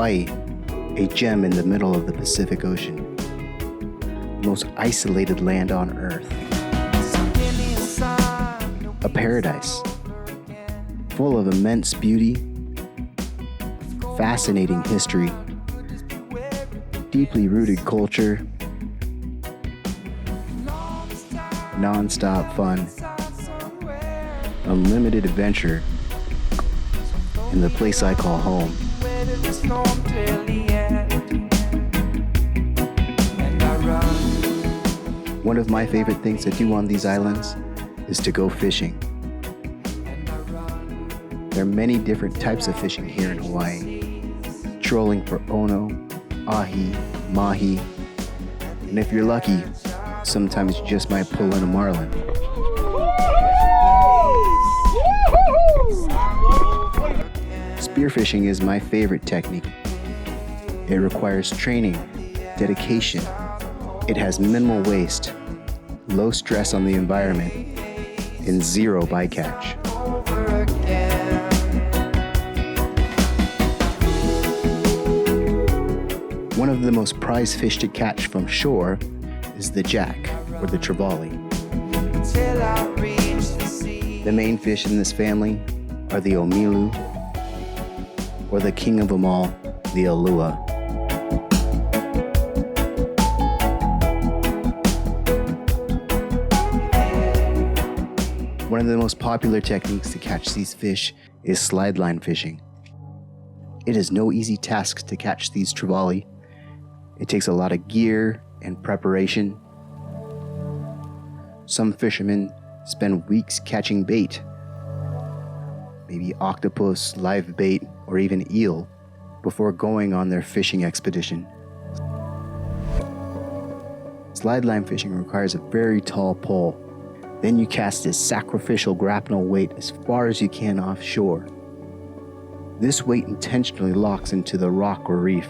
Hawaii, a gem in the middle of the Pacific Ocean, the most isolated land on Earth. A paradise, full of immense beauty, fascinating history, deeply rooted culture, non-stop fun, unlimited adventure, in the place I call home. One of my favorite things to do on these islands is to go fishing. There are many different types of fishing here in Hawaii. Trolling for ono, ahi, mahi, and if you're lucky, sometimes you just might pull in a marlin. Spearfishing is my favorite technique. It requires training, dedication. It has minimal waste, low stress on the environment, and zero bycatch. One of the most prized fish to catch from shore is the jack, or the trevally. The main fish in this family are the omilu, or the king of them all, the alua. One of the most popular techniques to catch these fish is slide line fishing. It is no easy task to catch these trevally. It takes a lot of gear and preparation. Some fishermen spend weeks catching bait, maybe octopus, live bait, or even eel, before going on their fishing expedition. Slide line fishing requires a very tall pole. Then you cast this sacrificial grapnel weight as far as you can offshore. This weight intentionally locks into the rock or reef.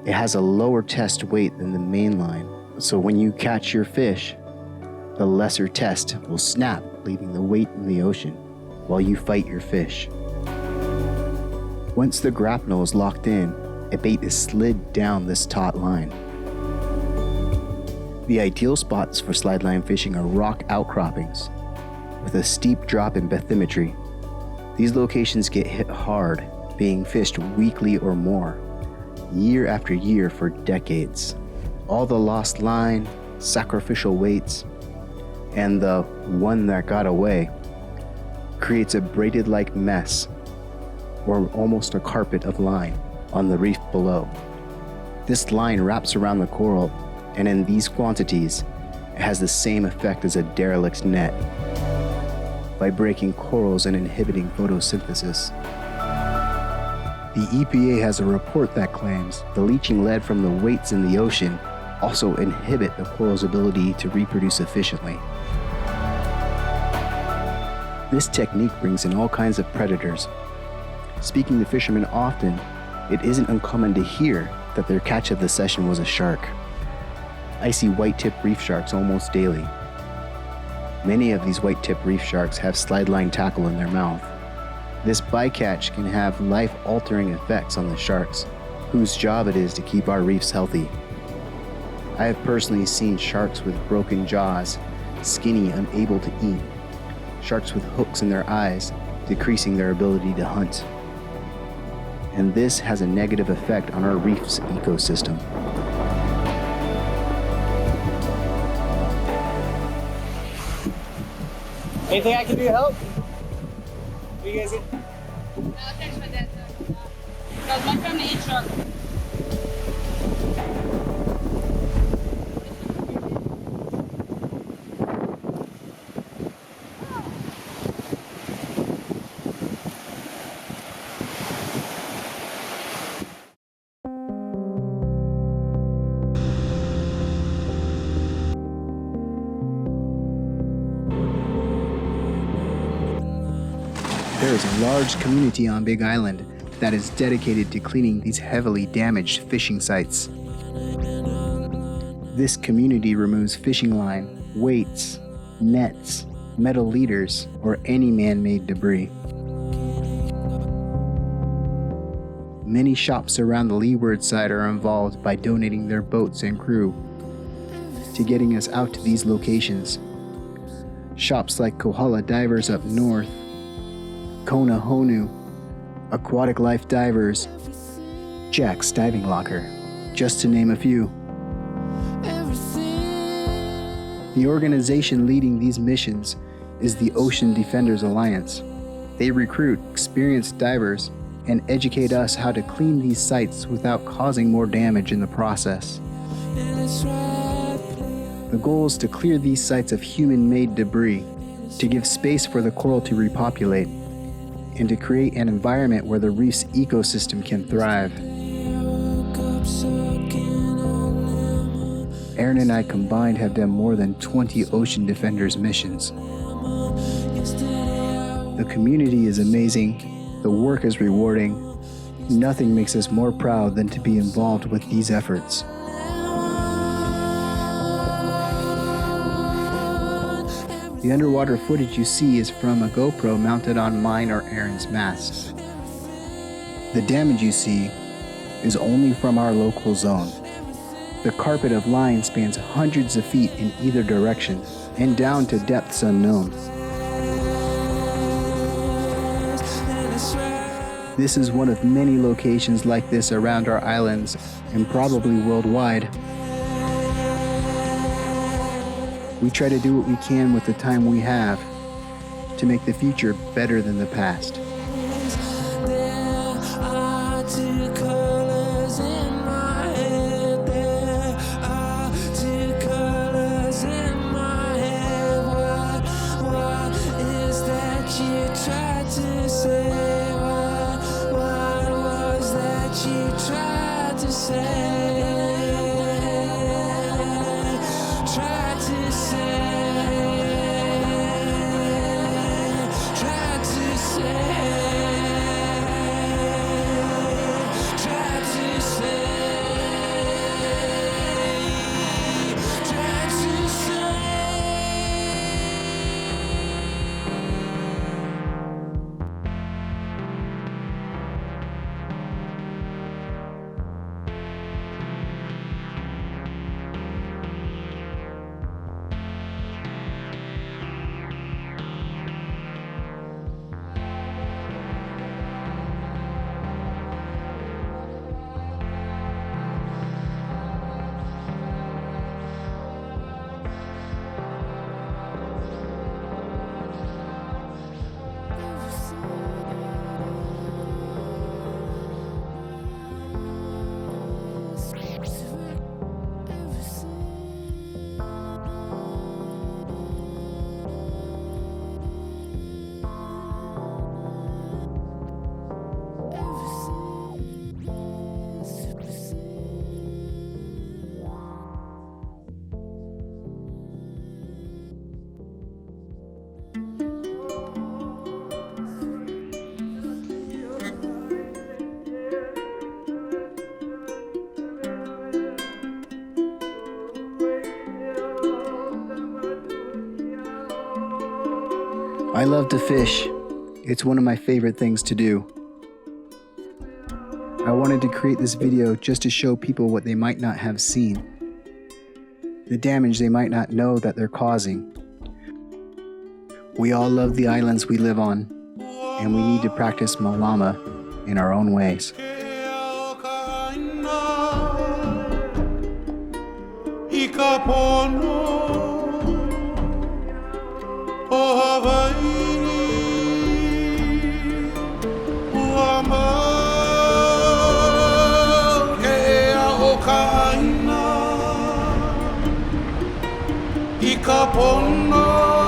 It has a lower test weight than the main line, so when you catch your fish, the lesser test will snap, leaving the weight in the ocean while you fight your fish. Once the grapnel is locked in, a bait is slid down this taut line. The ideal spots for slide line fishing are rock outcroppings with a steep drop in bathymetry. These locations get hit hard, being fished weekly or more, year after year for decades. All the lost line, sacrificial weights, and the one that got away creates a braided-like mess, or almost a carpet of line, on the reef below. This line wraps around the coral, and in these quantities, it has the same effect as a derelict net by breaking corals and inhibiting photosynthesis. The EPA has a report that claims the leaching lead from the weights in the ocean also inhibit the coral's ability to reproduce efficiently. This technique brings in all kinds of predators. Speaking to fishermen often, it isn't uncommon to hear that their catch of the session was a shark. I see white-tip reef sharks almost daily. Many of these white-tip reef sharks have slide line tackle in their mouth. This bycatch can have life-altering effects on the sharks, whose job it is to keep our reefs healthy. I have personally seen sharks with broken jaws, skinny, unable to eat, sharks with hooks in their eyes, decreasing their ability to hunt. And this has a negative effect on our reef's ecosystem. Anything I can do to help? What do you guys get? Thanks for that. Because my family eats shark. There is a large community on Big Island that is dedicated to cleaning these heavily damaged fishing sites. This community removes fishing line, weights, nets, metal leaders, or any man-made debris. Many shops around the leeward side are involved by donating their boats and crew to getting us out to these locations. Shops like Kohala Divers up north, Kona Honu, Aquatic Life Divers, Jack's Diving Locker, just to name a few. The organization leading these missions is the Ocean Defenders Alliance. They recruit experienced divers and educate us how to clean these sites without causing more damage in the process. The goal is to clear these sites of human-made debris, to give space for the coral to repopulate, and to create an environment where the reef's ecosystem can thrive. Erin and I combined have done more than 20 Ocean Defenders missions. The community is amazing. The work is rewarding. Nothing makes us more proud than to be involved with these efforts. The underwater footage you see is from a GoPro mounted on mine or Erin's masts. The damage you see is only from our local zone. The carpet of line spans hundreds of feet in either direction and down to depths unknown. This is one of many locations like this around our islands and probably worldwide. We try to do what we can with the time we have to make the future better than the past. I love to fish. It's one of my favorite things to do. I wanted to create this video just to show people what they might not have seen, the damage they might not know that they're causing. We all love the islands we live on, and we need to practice Malama in our own ways. Ikapono